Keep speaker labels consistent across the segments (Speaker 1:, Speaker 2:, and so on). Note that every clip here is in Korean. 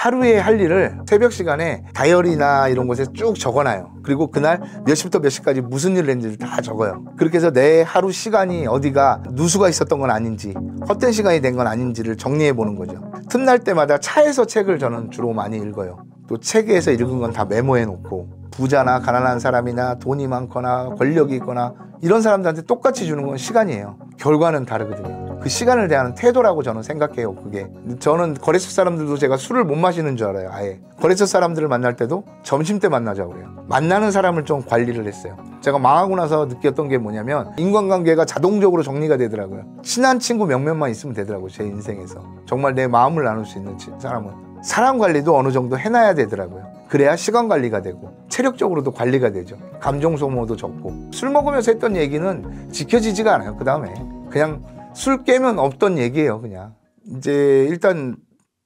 Speaker 1: 하루에 할 일을 새벽 시간에 다이어리나 이런 곳에 쭉 적어놔요. 그리고 그날 몇 시부터 몇 시까지 무슨 일을 했는지를 다 적어요. 그렇게 해서 내 하루 시간이 어디가 누수가 있었던 건 아닌지 헛된 시간이 된 건 아닌지를 정리해 보는 거죠. 틈날 때마다 차에서 책을 저는 주로 많이 읽어요. 또 책에서 읽은 건 다 메모해 놓고, 부자나 가난한 사람이나 돈이 많거나 권력이 있거나 이런 사람들한테 똑같이 주는 건 시간이에요. 결과는 다르거든요. 그 시간을 대하는 태도라고 저는 생각해요. 그게 저는 거래처 사람들도 제가 술을 못 마시는 줄 알아요. 아예 거래처 사람들을 만날 때도 점심때 만나자고 그래요. 만나는 사람을 좀 관리를 했어요. 제가 망하고 나서 느꼈던 게 뭐냐면 인간관계가 자동적으로 정리가 되더라고요. 친한 친구 몇몇만 있으면 되더라고요. 제 인생에서 정말 내 마음을 나눌 수 있는 사람은. 사람 관리도 어느 정도 해놔야 되더라고요. 그래야 시간 관리가 되고 체력적으로도 관리가 되죠. 감정 소모도 적고. 술 먹으면서 했던 얘기는 지켜지지가 않아요. 그 다음에 그냥 술 깨면 없던 얘기예요. 그냥 이제 일단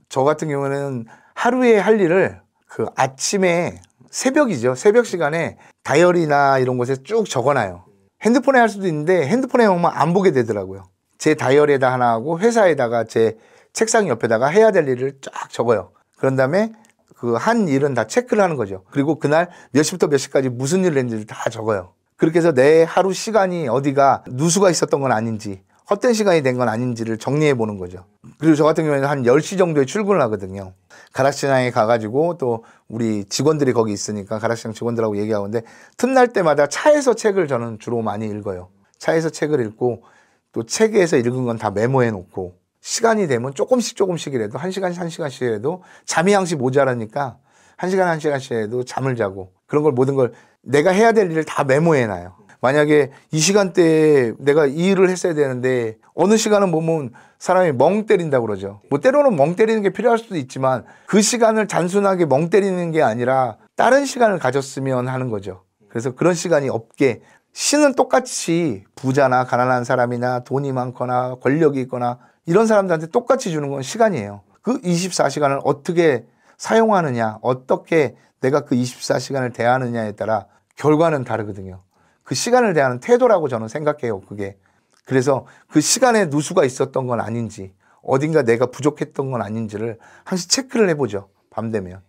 Speaker 1: 저 같은 경우는 하루에 할 일을 그 아침에 새벽이죠. 새벽 시간에 다이어리나 이런 곳에 쭉 적어놔요. 핸드폰에 할 수도 있는데 핸드폰에 보면 안 보게 되더라고요. 제 다이어리에다 하나 하고 회사에다가 제 책상 옆에다가 해야 될 일을 쫙 적어요. 그런 다음에 그 한 일은 다 체크를 하는 거죠. 그리고 그날 몇 시부터 몇 시까지 무슨 일을 했는지를 다 적어요. 그렇게 해서 내 하루 시간이 어디가 누수가 있었던 건 아닌지 헛된 시간이 된 건 아닌지를 정리해 보는 거죠. 그리고 저 같은 경우에는 한 10시 정도에 출근을 하거든요. 가락시장에 가가지고 또 우리 직원들이 거기 있으니까 가락시장 직원들하고 얘기하는데 틈날 때마다 차에서 책을 저는 주로 많이 읽어요. 차에서 책을 읽고 또 책에서 읽은 건 다 메모해 놓고 시간이 되면 조금씩이라도 1시간씩이라도 잠이 항시 모자라니까 1시간씩이라도 잠을 자고 그런 걸 모든 걸 내가 해야 될 일을 다 메모해 놔요. 만약에 이 시간대에 내가 이 일을 했어야 되는데 어느 시간은 보면 사람이 멍 때린다고 그러죠. 뭐 때로는 멍 때리는 게 필요할 수도 있지만 그 시간을 단순하게 멍 때리는 게 아니라 다른 시간을 가졌으면 하는 거죠. 그래서 그런 시간이 없게 시는 똑같이 부자나 가난한 사람이나 돈이 많거나 권력이 있거나 이런 사람들한테 똑같이 주는 건 시간이에요. 그 24시간을 어떻게 사용하느냐, 어떻게 내가 그 24시간을 대하느냐에 따라 결과는 다르거든요. 그 시간을 대하는 태도라고 저는 생각해요. 그게. 그래서 그 시간에 누수가 있었던 건 아닌지 어딘가 내가 부족했던 건 아닌지를 항상 체크를 해보죠. 밤 되면.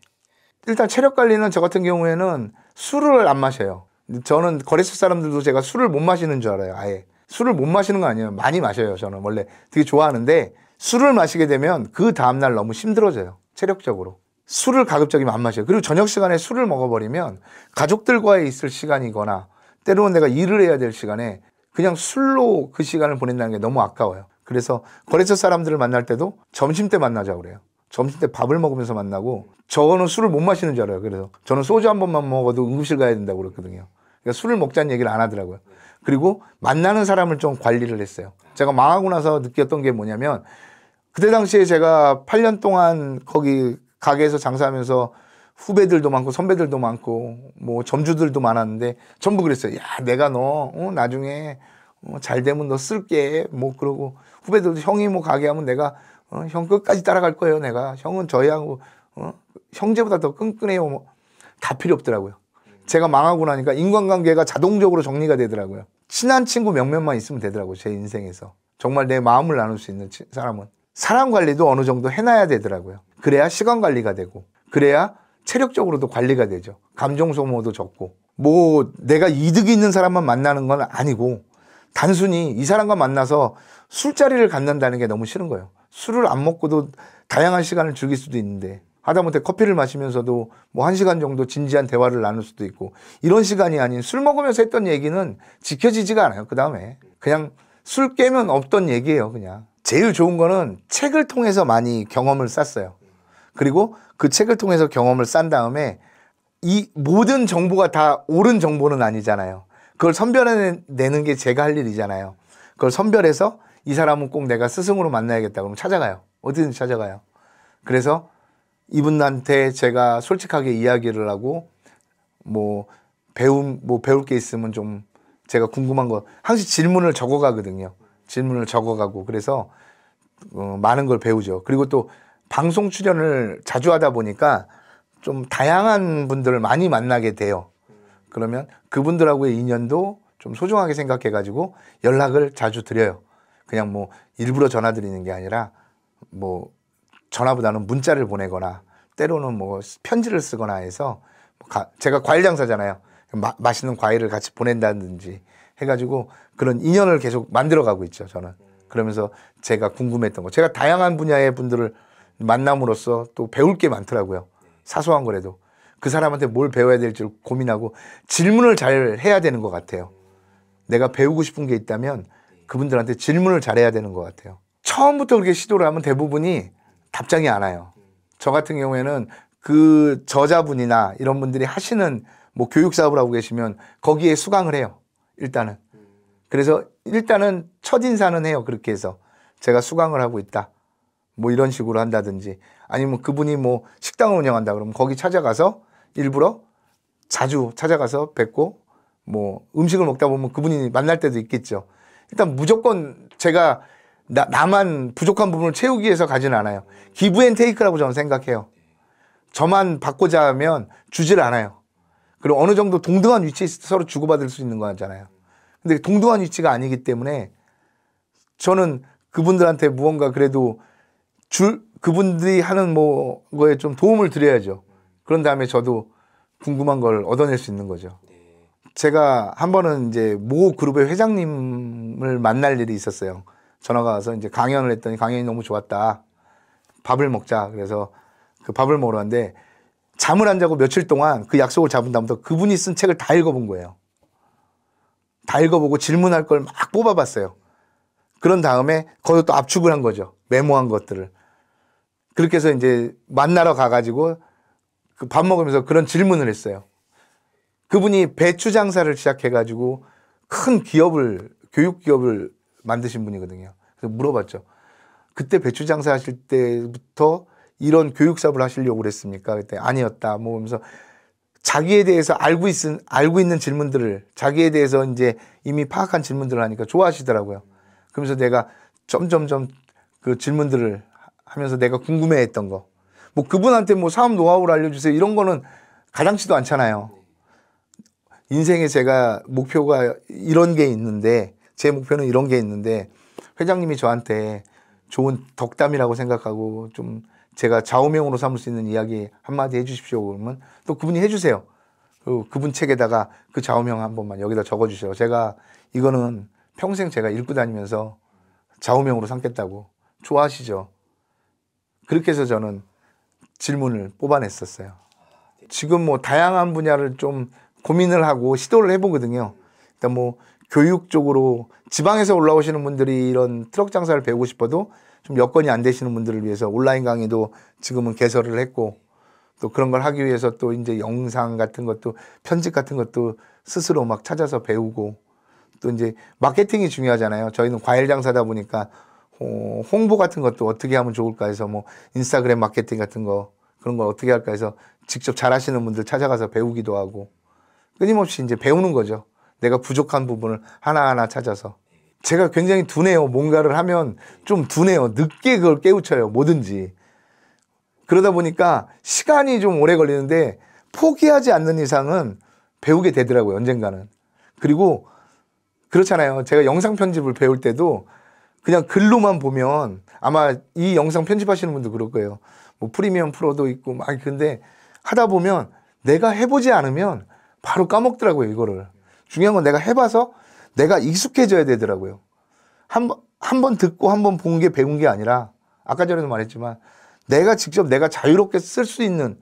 Speaker 1: 일단 체력 관리는 저 같은 경우에는 술을 안 마셔요. 저는 거래처 사람들도 제가 술을 못 마시는 줄 알아요. 아예 술을 못 마시는 거 아니에요. 많이 마셔요. 저는 원래 되게 좋아하는데 술을 마시게 되면 그 다음날 너무 힘들어져요. 체력적으로. 술을 가급적이면 안 마셔요. 그리고 저녁 시간에 술을 먹어버리면 가족들과의 있을 시간이거나 때로는 내가 일을 해야 될 시간에 그냥 술로 그 시간을 보낸다는 게 너무 아까워요. 그래서 거래처 사람들을 만날 때도 점심때 만나자고 그래요. 점심때 밥을 먹으면서 만나고 저는 술을 못 마시는 줄 알아요. 그래서 저는 소주 한 번만 먹어도 응급실 가야 된다고 그랬거든요. 그러니까 술을 먹자는 얘기를 안 하더라고요. 그리고 만나는 사람을 좀 관리를 했어요. 제가 망하고 나서 느꼈던 게 뭐냐면 그때 당시에 제가 8년 동안 거기 가게에서 장사하면서 후배들도 많고 선배들도 많고 뭐 점주들도 많았는데 전부 그랬어요. 야, 내가 너 나중에 잘 되면 너 쓸게. 뭐 그러고 후배들도 형이 뭐 가게 하면 내가 형 끝까지 따라갈 거예요. 내가 형은 저희하고 형제보다 더 끈끈해요. 뭐 다 필요 없더라고요. 제가 망하고 나니까 인간관계가 자동적으로 정리가 되더라고요. 친한 친구 몇몇만 있으면 되더라고요. 제 인생에서. 정말 내 마음을 나눌 수 있는 사람은. 사람 관리도 어느 정도 해놔야 되더라고요. 그래야 시간 관리가 되고 그래야 체력적으로도 관리가 되죠. 감정 소모도 적고. 뭐 내가 이득이 있는 사람만 만나는 건 아니고 단순히 이 사람과 만나서 술자리를 갖는다는 게 너무 싫은 거예요. 술을 안 먹고도 다양한 시간을 즐길 수도 있는데 하다못해 커피를 마시면서도 뭐 1시간 정도 진지한 대화를 나눌 수도 있고 이런 시간이 아닌 술 먹으면서 했던 얘기는 지켜지지가 않아요. 그 다음에 그냥 술 깨면 없던 얘기예요. 그냥 제일 좋은 거는 책을 통해서 많이 경험을 쌓았어요. 그리고 그 책을 통해서 경험을 싼 다음에 이 모든 정보가 다 옳은 정보는 아니잖아요. 그걸 선별해내는 게 제가 할 일이잖아요. 그걸 선별해서 이 사람은 꼭 내가 스승으로 만나야겠다 그러면 찾아가요. 어디든지 찾아가요. 그래서 이분한테 제가 솔직하게 이야기를 하고 뭐 배울 게 있으면 좀 제가 궁금한 거 항상 질문을 적어가거든요. 질문을 적어가고 그래서 많은 걸 배우죠. 그리고 또 방송 출연을 자주 하다 보니까 좀 다양한 분들을 많이 만나게 돼요. 그러면 그분들하고의 인연도 좀 소중하게 생각해가지고 연락을 자주 드려요. 그냥 뭐 일부러 전화 드리는 게 아니라 뭐 전화보다는 문자를 보내거나 때로는 뭐 편지를 쓰거나 해서 제가 과일 장사잖아요. 맛있는 과일을 같이 보낸다든지 해가지고 그런 인연을 계속 만들어가고 있죠, 저는. 그러면서 제가 궁금했던 거, 제가 다양한 분야의 분들을 만남으로써 또 배울 게 많더라고요. 사소한 거라도 그 사람한테 뭘 배워야 될지 고민하고 질문을 잘 해야 되는 것 같아요. 내가 배우고 싶은 게 있다면 그분들한테 질문을 잘해야 되는 것 같아요. 처음부터 그렇게 시도를 하면 대부분이 답장이 안 와요. 저 같은 경우에는 그 저자분이나 이런 분들이 하시는 뭐 교육 사업을 하고 계시면 거기에 수강을 해요. 일단은. 그래서 일단은 첫인사는 해요. 그렇게 해서 제가 수강을 하고 있다. 뭐 이런 식으로 한다든지 아니면 그분이 뭐 식당을 운영한다 그러면 거기 찾아가서 일부러 자주 찾아가서 뵙고 뭐 음식을 먹다 보면 그분이 만날 때도 있겠죠. 일단 무조건 제가 나만 부족한 부분을 채우기 위해서 가지는 않아요. 기브 앤 테이크라고 저는 생각해요. 저만 받고자 하면 주질 않아요. 그리고 어느 정도 동등한 위치에 서로 주고받을 수 있는 거잖아요. 근데 동등한 위치가 아니기 때문에 저는 그분들한테 무언가 그래도 그분들이 하는 뭐 거에 좀 도움을 드려야죠. 그런 다음에 저도 궁금한 걸 얻어낼 수 있는 거죠. 제가 한 번은 이제 모 그룹의 회장님을 만날 일이 있었어요. 전화가 와서 이제 강연을 했더니 강연이 너무 좋았다. 밥을 먹자. 그래서 그 밥을 먹으러 갔는데 잠을 안 자고 며칠 동안 그 약속을 잡은 다음부터 그분이 쓴 책을 다 읽어본 거예요. 다 읽어보고 질문할 걸 막 뽑아봤어요. 그런 다음에 거기서 또 압축을 한 거죠. 메모한 것들을. 그렇게 해서 이제 만나러 가가지고 그 밥 먹으면서 그런 질문을 했어요. 그분이 배추 장사를 시작해가지고 큰 기업을, 교육 기업을 만드신 분이거든요. 그래서 물어봤죠. 그때 배추 장사 하실 때부터 이런 교육 사업을 하시려고 그랬습니까? 그때 아니었다. 뭐 하면서 자기에 대해서 알고 있는 질문들을 자기에 대해서 이제 이미 파악한 질문들을 하니까 좋아하시더라고요. 그러면서 내가 점점점 그 질문들을 하면서 내가 궁금해했던 거. 뭐 그분한테 뭐 사업 노하우를 알려주세요. 이런 거는 가당치도 않잖아요. 인생에 제가 목표가 이런 게 있는데 제 목표는 이런 게 있는데 회장님이 저한테 좋은 덕담이라고 생각하고 좀 제가 좌우명으로 삼을 수 있는 이야기 한마디 해주십시오. 그러면 또 그분이 해주세요. 그분 책에다가 그 좌우명 한 번만 여기다 적어주세요. 제가 이거는 평생 제가 읽고 다니면서 좌우명으로 삼겠다고. 좋아하시죠? 그렇게 해서 저는 질문을 뽑아냈었어요. 지금 뭐 다양한 분야를 좀 고민을 하고 시도를 해보거든요. 일단 뭐 교육 쪽으로 지방에서 올라오시는 분들이 이런 트럭 장사를 배우고 싶어도 좀 여건이 안 되시는 분들을 위해서 온라인 강의도 지금은 개설을 했고 또 그런 걸 하기 위해서 또 이제 영상 같은 것도 편집 같은 것도 스스로 막 찾아서 배우고 또 이제 마케팅이 중요하잖아요. 저희는 과일 장사다 보니까 홍보 같은 것도 어떻게 하면 좋을까 해서 뭐 인스타그램 마케팅 같은 거 그런 걸 어떻게 할까 해서 직접 잘하시는 분들 찾아가서 배우기도 하고 끊임없이 이제 배우는 거죠. 내가 부족한 부분을 하나하나 찾아서. 제가 굉장히 둔해요. 뭔가를 하면 좀 둔해요. 늦게 그걸 깨우쳐요. 뭐든지. 그러다 보니까 시간이 좀 오래 걸리는데 포기하지 않는 이상은 배우게 되더라고요. 언젠가는. 그리고 그렇잖아요. 제가 영상 편집을 배울 때도 그냥 글로만 보면 아마 이 영상 편집하시는 분도 그럴 거예요. 뭐 프리미엄 프로도 있고 막 근데 하다 보면 내가 해보지 않으면 바로 까먹더라고요. 이거를. 중요한 건 내가 해봐서 내가 익숙해져야 되더라고요. 한 번 듣고 한 번 본 게 배운 게 아니라 아까 전에도 말했지만 내가 직접 내가 자유롭게 쓸 수 있는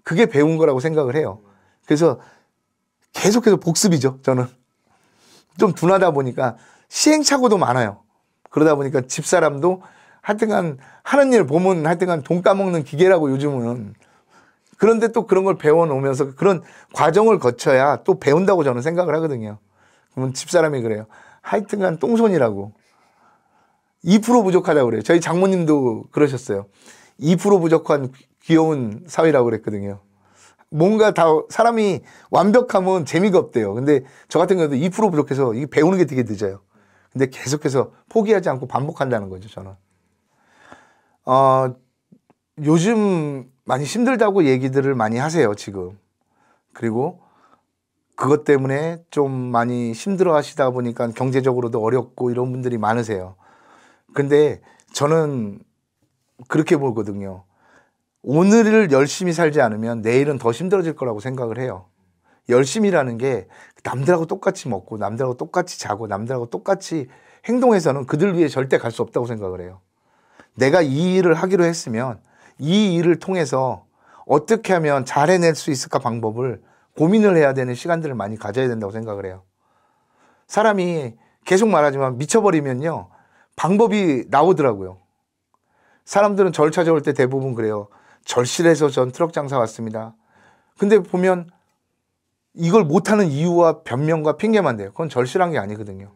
Speaker 1: 그게 배운 거라고 생각을 해요. 그래서 계속해서 복습이죠. 저는 좀 둔하다 보니까 시행착오도 많아요. 그러다 보니까 집사람도 하여튼간 하는 일 보면 하여튼간 돈 까먹는 기계라고 요즘은. 그런데 또 그런 걸 배워놓으면서 그런 과정을 거쳐야 또 배운다고 저는 생각을 하거든요. 그러면 집사람이 그래요. 하여튼간 똥손이라고. 2% 부족하다고 그래요. 저희 장모님도 그러셨어요. 2% 부족한 귀여운 사위라고 그랬거든요. 뭔가 다 사람이 완벽하면 재미가 없대요. 근데 저 같은 경우도 2% 부족해서 이게 배우는 게 되게 늦어요. 근데 계속해서 포기하지 않고 반복한다는 거죠, 저는. 요즘 많이 힘들다고 얘기들을 많이 하세요, 지금. 그리고 그것 때문에 좀 많이 힘들어 하시다 보니까 경제적으로도 어렵고 이런 분들이 많으세요. 근데 저는 그렇게 보거든요. 오늘을 열심히 살지 않으면 내일은 더 힘들어질 거라고 생각을 해요. 열심이라는 게 남들하고 똑같이 먹고 남들하고 똑같이 자고 남들하고 똑같이 행동해서는 그들 위해 절대 갈 수 없다고 생각을 해요. 내가 이 일을 하기로 했으면 이 일을 통해서 어떻게 하면 잘 해낼 수 있을까 방법을 고민을 해야 되는 시간들을 많이 가져야 된다고 생각을 해요. 사람이 계속 말하지만 미쳐버리면요, 방법이 나오더라고요. 사람들은 절 찾아올 때 대부분 그래요. 절실해서 전 트럭 장사 왔습니다. 근데 보면 이걸 못하는 이유와 변명과 핑계만 대요. 그건 절실한 게 아니거든요.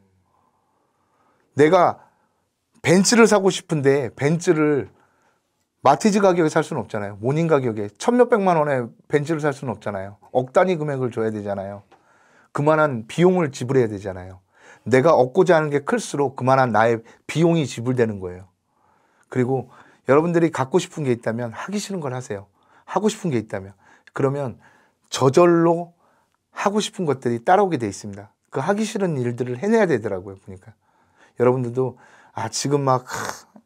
Speaker 1: 내가 벤츠를 사고 싶은데 벤츠를 마티즈 가격에 살 수는 없잖아요. 모닝 가격에 천몇백만 원에 벤츠를 살 수는 없잖아요. 억 단위 금액을 줘야 되잖아요. 그만한 비용을 지불해야 되잖아요. 내가 얻고자 하는 게 클수록 그만한 나의 비용이 지불되는 거예요. 그리고 여러분들이 갖고 싶은 게 있다면 하기 싫은 걸 하세요. 하고 싶은 게 있다면. 그러면 저절로 하고 싶은 것들이 따라오게 돼 있습니다. 그 하기 싫은 일들을 해내야 되더라고요. 보니까. 여러분들도 지금 막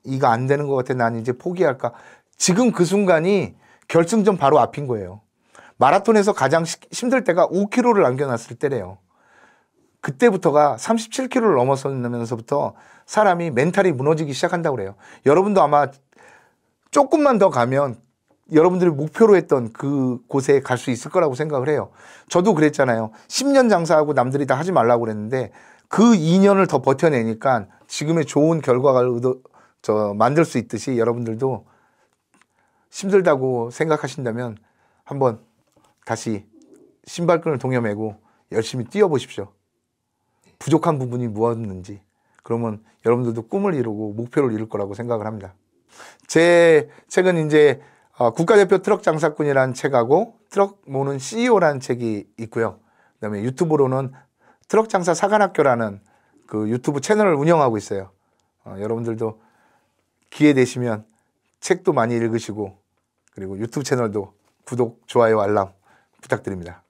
Speaker 1: 이거 안 되는 것 같아. 난 이제 포기할까. 지금 그 순간이 결승전 바로 앞인 거예요. 마라톤에서 가장 힘들 때가 5km를 남겨놨을 때래요. 그때부터가 37km를 넘어서면서부터 사람이 멘탈이 무너지기 시작한다고 그래요. 여러분도 아마 조금만 더 가면 여러분들이 목표로 했던 그 곳에 갈 수 있을 거라고 생각을 해요. 저도 그랬잖아요. 10년 장사하고 남들이 다 하지 말라고 그랬는데 그 2년을 더 버텨내니까 지금의 좋은 결과를 만들 수 있듯이 여러분들도 힘들다고 생각하신다면 한번 다시 신발끈을 동여매고 열심히 뛰어보십시오. 부족한 부분이 무엇인지. 그러면 여러분들도 꿈을 이루고 목표를 이룰 거라고 생각을 합니다. 제 책은 이제 국가대표 트럭 장사꾼이라는 책하고 트럭 모는 CEO라는 책이 있고요. 그다음에 유튜브로는 트럭 장사 사관학교라는 그 유튜브 채널을 운영하고 있어요. 여러분들도 기회 되시면 책도 많이 읽으시고 그리고 유튜브 채널도 구독, 좋아요, 알람 부탁드립니다.